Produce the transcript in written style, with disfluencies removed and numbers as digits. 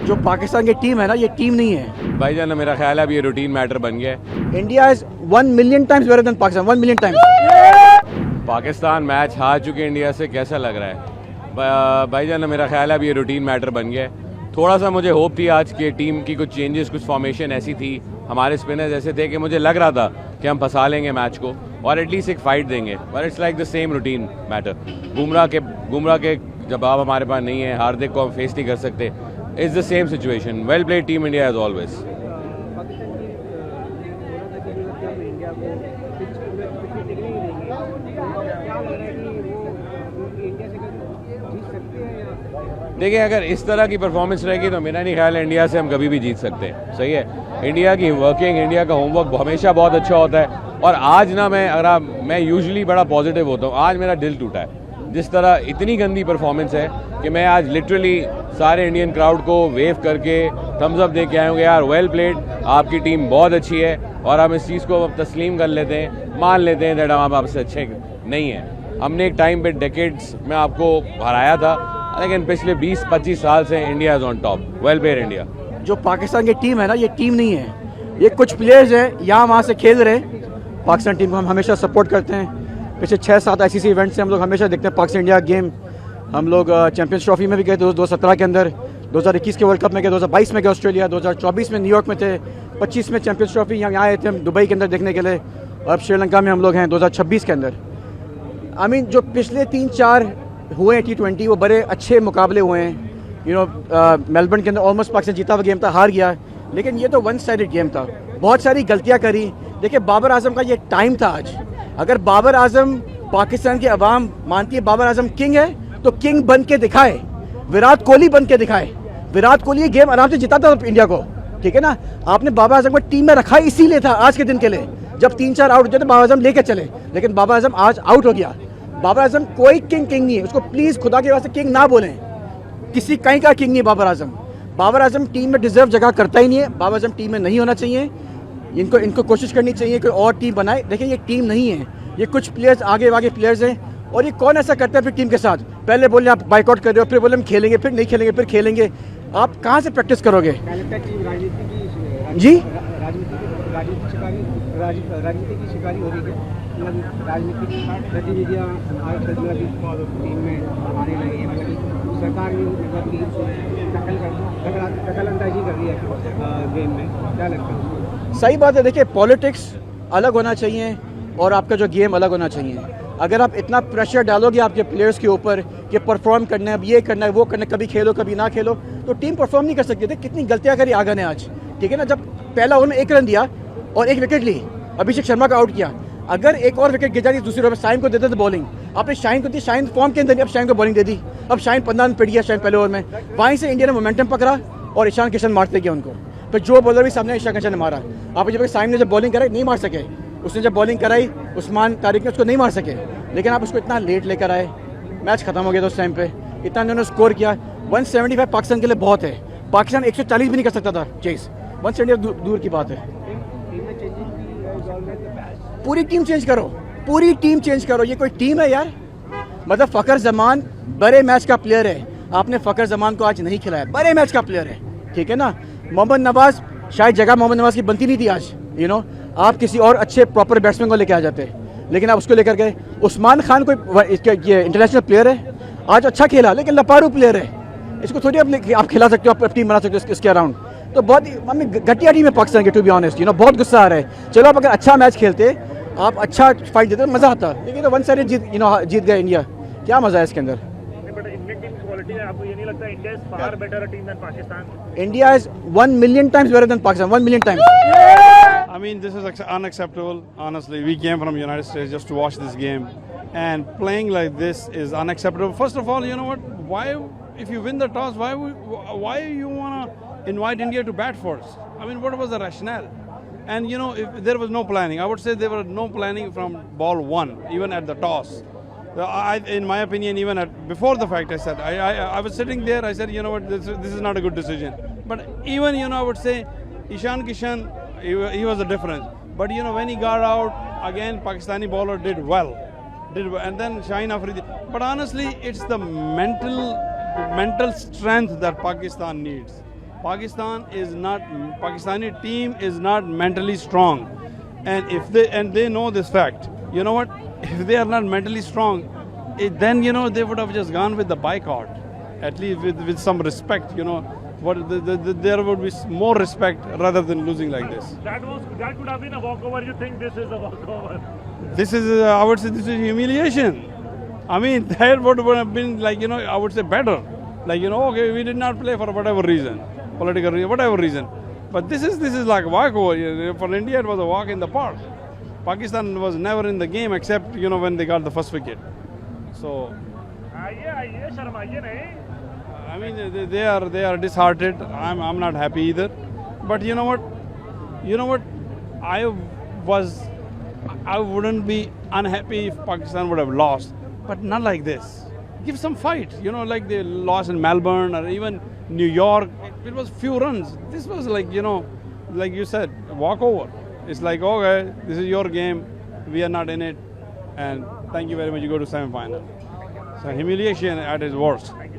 जो पाकिस्तान की टीम है ना, ये टीम नहीं है भाईजान, मेरा ख्याल है अब ये रूटीन मैटर बन गया है। India is 1 million times better than Pakistan, 1 million times. Pakistan match हार चुके इंडिया से, कैसा लग रहा है? भाईजान, मेरा ख्याल है अब ये रूटीन मैटर बन गया है। थोड़ा सा मुझे होप थी आज की टीम की, कुछ चेंजेस, कुछ फॉर्मेशन ऐसी थी, हमारे स्पिनर्स ऐसे थे कि मुझे लग रहा था कि हम फंसा लेंगे मैच को और एटलीस्ट एक फाइट देंगे, but it's like the same routine matter. Bumrah के जवाब हमारे पास नहीं है, हार्दिक को हम फेस नहीं कर सकते। It's the same situation. Well played team India as always. देखिए, अगर इस तरह की परफॉर्मेंस रहेगी तो मेरा नहीं ख्याल है इंडिया से हम कभी भी जीत सकते हैं। सही है, इंडिया की वर्किंग, इंडिया का होमवर्क हमेशा बहुत अच्छा होता है। और आज ना मैं यूजुअली बड़ा पॉजिटिव होता हूँ, आज मेरा दिल टूटा है। जिस तरह इतनी गंदी परफॉर्मेंस है कि मैं आज लिटरली सारे इंडियन क्राउड को वेव करके थम्स अप दे के आए होंगे, यार वेल प्लेड, आपकी टीम बहुत अच्छी है। और हम इस चीज़ को तस्लीम कर लेते हैं, मान लेते हैं दैट हम आपसे अच्छे नहीं हैं। हमने एक टाइम पे डेकेड्स में आपको हराया था, लेकिन पिछले 20-25 साल से India is on top. Well played India. जो पाकिस्तान की टीम है ना, ये टीम नहीं है, ये कुछ प्लेयर्स हैं यहाँ वहाँ से खेल रहे। पाकिस्तान टीम को हम हमेशा सपोर्ट करते हैं। पिछले 6-7 ICC इवेंट से हम लोग हमेशा देखते हैं पाकिस्तान इंडिया गेम। हम लोग चैंपियंस ट्रॉफी में भी गए थे 2017 के अंदर, 2021 के वर्ल्ड कप में गए, 2022 में गए ऑस्ट्रेलिया, 2024 में न्यूयॉर्क में थे, 25 में चैंपियंस ट्रॉफी यहाँ आए थे हम दुबई के अंदर देखने के लिए, और अब श्रीलंका में हम लोग हैं 2026 के अंदर। आई मीन जो पिछले 3-4 हुए T20 वो बड़े अच्छे मुकाबले हुए हैं। मेलबर्न के अंदर ऑलमोस्ट पाकिस्तान जीता हुआ गेम था, हार गया, लेकिन ये तो वन साइडेड गेम था। बहुत सारी गलतियां करी। देखिए, बाबर आजम का ये टाइम था आज। अगर बाबर आजम, पाकिस्तान की आवाम मानती है बाबर आजम किंग है, तो किंग बन के दिखाए, विराट कोहली बन के दिखाए। विराट कोहली ये गेम आराम से जिताता था इंडिया को, ठीक है ना। आपने बाबर आजम को टीम में रखा इसीलिए था, आज के दिन के लिए। जब 3-4 आउट होते तो बाबर आजम लेके चले, लेकिन बाबर आजम आज आउट हो गया। बाबर आजम कोई किंग नहीं है, उसको प्लीज खुदा के वास्ते किंग ना बोलें। किसी कहीं का किंग नहीं बाबर आजम। बाबर आजम टीम में डिजर्व जगह करता ही नहीं है। बाबर आजम टीम में नहीं होना चाहिए। इनको कोशिश करनी चाहिए कोई और टीम बनाए। देखिए, ये टीम नहीं है, ये कुछ प्लेयर्स आगे प्लेयर्स हैं। और ये कौन ऐसा करता है फिर टीम के साथ? पहले बोले आप बाइकआउट कर रहे हो, फिर बोले हम खेलेंगे, फिर नहीं खेलेंगे, फिर खेलेंगे। आप कहाँ से प्रैक्टिस करोगे जी? राजनीति की शिकारी हो रही है, मतलब राजनीतिक गतिविधियाँ टीम में आने लगी है। मतलब सरकार ने दखल अंदाजी कर रही है गेम में, क्या लगता है? सही बात है। देखिए, पॉलिटिक्स अलग होना चाहिए और आपका जो गेम अलग होना चाहिए। अगर आप इतना प्रेशर डालोगे आपके प्लेयर्स के ऊपर कि परफॉर्म करना है, अब ये करना है, वो करना है, कभी खेलो कभी ना खेलो, तो टीम परफॉर्म नहीं कर सकती थी। कितनी गलतियां करी आगा ने आज, ठीक है ना। जब पहला ओवर में 1 रन दिया और 1 विकेट ली, अभिषेक शर्मा का आउट किया। अगर एक और विकेट गिर जाती दूसरी ओवर में, शाइन को देते थे बॉलिंग। आपने शाइन को दी, शाइन फॉर्म के अंदर नहीं, अब शाइन को बॉलिंग दे दी। अब शाइन 15 रन पिट गया शाइन पहले ओवर में। वहीं से इंडिया ने मोमेंटम पकड़ा और ईशान किशन मारते गया उनको। फिर जो बॉलर भी सामने ईशान किशन ने मारा। आप जब शाइन ने जब बॉलिंग कराई नहीं मार सके, उसने जब बॉलिंग कराई उस्मान तारिक ने उसको नहीं मार सके, लेकिन आप उसको इतना लेट लेकर आए, मैच खत्म हो गया था उस टाइम पे। इतना उन्होंने स्कोर किया। 175 पाकिस्तान के लिए बहुत है। पाकिस्तान 140 भी नहीं कर सकता था चेस। 170 दूर की बात है। पूरी टीम चेंज करो, पूरी टीम चेंज करो। ये कोई टीम है यार? मतलब फ़खर जमान बड़े मैच का प्लेयर है, आपने फ़खर जमान को आज नहीं खिलाया। बड़े मैच का प्लेयर है, ठीक है ना। मोहम्मद नवाज, शायद जगह मोहम्मद नवाज की बनती नहीं थी आज, आप किसी और अच्छे प्रॉपर बैट्समैन को लेके आ जाते, लेकिन आप उसको लेकर गए। उस्मान खान कोई ये इंटरनेशनल प्लेयर है, आज अच्छा खेला, लेकिन लपारू प्लेयर है। इसको थोड़ी आप खिला सकते हो, आप टीम बना सकते हो इसके अराउंड। तो बहुत घटिया टीम है पाकिस्तान की, टू बी ऑनेस्ट। बहुत गुस्सा आ रहा है। चलो, आप अगर अच्छा मैच खेलते, आप अच्छा फाइट देते, मज़ा आता, लेकिन तो वन साइड जीत गया इंडिया। क्या मज़ा है इसके अंदर? India is 1 million times better than Pakistan. 1 million times. I mean, this is unacceptable. Honestly, we came from the United States just to watch this game, and playing like this is unacceptable. First of all, you know what? Why, if you win the toss, why you wanna invite India to bat first? I mean, what was the rationale? And if there was no planning, I would say there was no planning from ball 1, even at the toss. In my opinion, even before the fact, I said I was sitting there. I said, you know what, this is not a good decision. But even I would say Ishan Kishan, he was the difference. But when he got out again, Pakistani bowler did well, and then Shaheen Afridi. But honestly, it's the mental strength that Pakistan needs. Pakistani team is not mentally strong, and they know this fact. You know what? If they are not mentally strong, then they would have just gone with the boycott, at least with some respect. There would be more respect rather than losing like this. That could have been a walkover. You think this is a walkover? This is, I would say, this is humiliation. I mean, that would have been I would say better. Okay, we did not play for whatever reason, political reason, whatever reason. But this is like a walkover. For India, it was a walk in the park. Pakistan was never in the game except when they got the first wicket. So. I mean, they are disheartened. I'm not happy either. But you know what? I wouldn't be unhappy if Pakistan would have lost, but not like this. Give some fight. Like they lost in Melbourne or even New York. It was few runs. This was like like you said, walkover. It's like, okay, this is your game. We are not in it. And thank you very much. You go to semi-final. So humiliation at its worst.